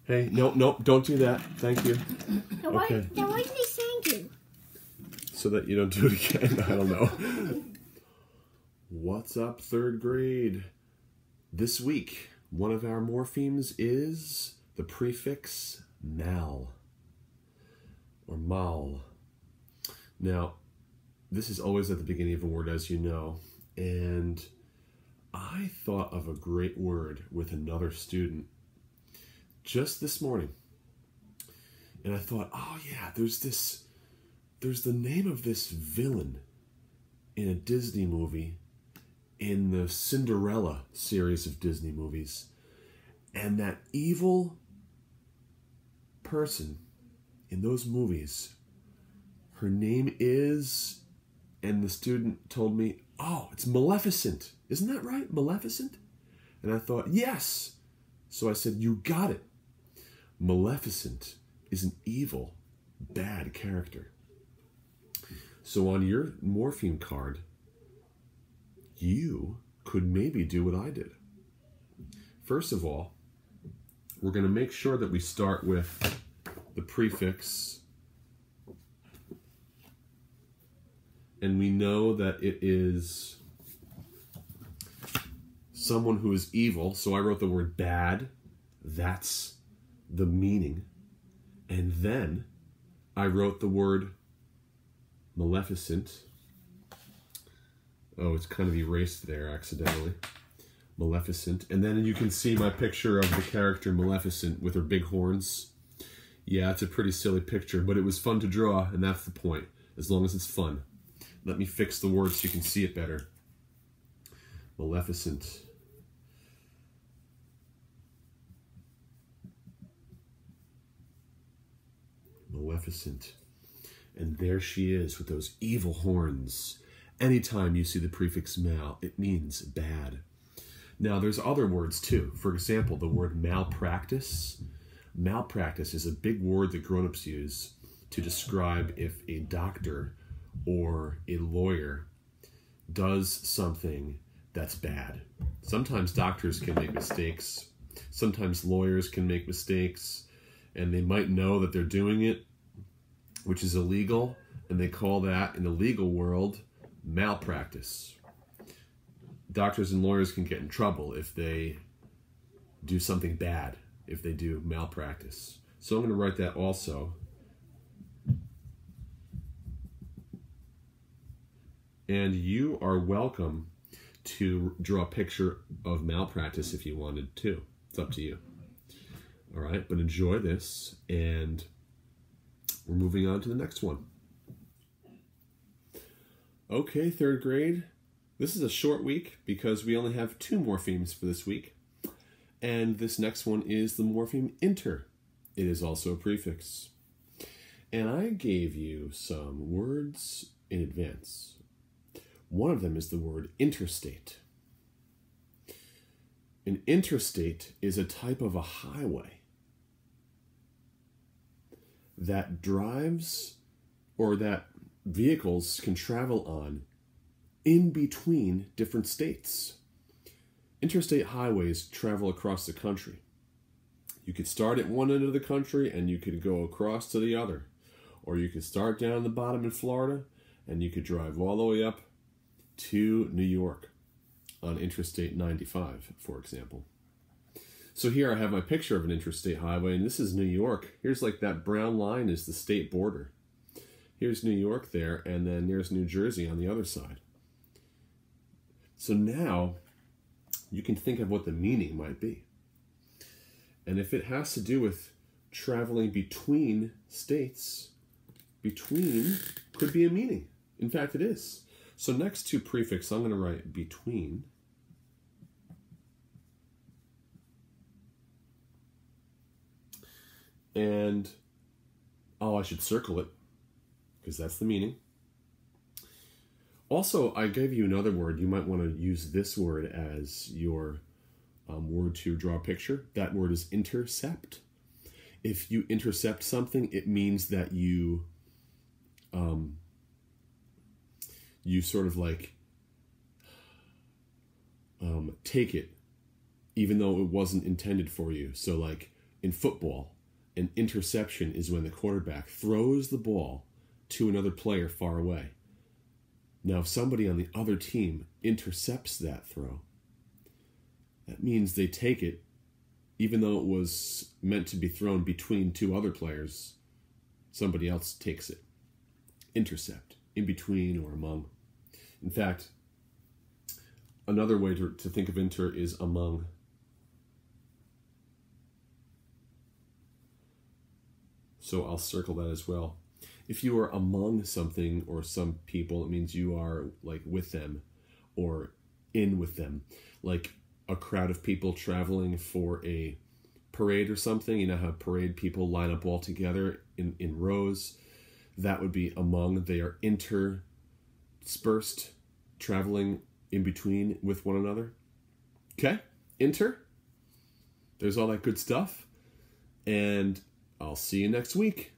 Hey, no, don't do that. Thank you. Okay. Now why did he thank you? So that you don't do it again. I don't know. What's up, third grade? This week, one of our morphemes is the prefix mal or mal. Now, this is always at the beginning of a word, as you know, and I thought of a great word with another student just this morning. And I thought, oh yeah, there's the name of this villain in a Disney movie in the Cinderella series of Disney movies. And that evil person in those movies, her name is, and the student told me, oh, it's Maleficent. Isn't that right? Maleficent? And I thought, yes. So I said, you got it. Maleficent is an evil, bad character. So on your morpheme card, you could maybe do what I did. First of all, we're going to make sure that we start with the prefix, and we know that it is someone who is evil. So I wrote the word bad. That's the meaning. And then I wrote the word Maleficent. Oh, it's kind of erased there accidentally. Maleficent. And then you can see my picture of the character Maleficent with her big horns. Yeah, it's a pretty silly picture, but it was fun to draw, and that's the point, as long as it's fun. Let me fix the word so you can see it better. Maleficent. Maleficent. And there she is with those evil horns. Anytime you see the prefix mal, it means bad. Now, there's other words too. For example, the word malpractice. Malpractice is a big word that grown-ups use to describe if a doctor or a lawyer does something that's bad. Sometimes doctors can make mistakes. Sometimes lawyers can make mistakes, and they might know that they're doing it, which is illegal, and they call that, in the legal world, malpractice. Doctors and lawyers can get in trouble if they do something bad, if they do malpractice. So I'm going to write that also. And you are welcome to draw a picture of malpractice if you wanted to. It's up to you. All right, but enjoy this, and we're moving on to the next one. Okay, third grade. This is a short week because we only have 2 morphemes for this week. And this next one is the morpheme inter. It is also a prefix. And I gave you some words in advance. One of them is the word interstate. An interstate is a type of a highway that drives, or that vehicles can travel on in between different states. Interstate highways travel across the country. You could start at one end of the country and you could go across to the other. Or you could start down the bottom in Florida and you could drive all the way up to New York on Interstate 95, for example. So here I have my picture of an interstate highway, and this is New York. Here's like that brown line is the state border. Here's New York there, and then there's New Jersey on the other side. So now you can think of what the meaning might be. And if it has to do with traveling between states, between could be a meaning. In fact, it is. So next to prefix, I'm going to write between. And, oh, I should circle it, because that's the meaning. Also, I gave you another word. You might want to use this word as your word to draw a picture. That word is intercept. If you intercept something, it means that you sort of like take it, even though it wasn't intended for you. So like In football, an interception is when the quarterback throws the ball to another player far away. Now, if somebody on the other team intercepts that throw, that means they take it, even though it was meant to be thrown between two other players, somebody else takes it. Intercept, in between or among. In fact, another way to think of inter is among. So I'll circle that as well. If you are among something or some people, it means you are like with them or in with them. Like a crowd of people traveling for a parade or something. You know how parade people line up all together in rows? That would be among. They are interspersed, traveling in between with one another. Okay? Inter. There's all that good stuff. And I'll see you next week.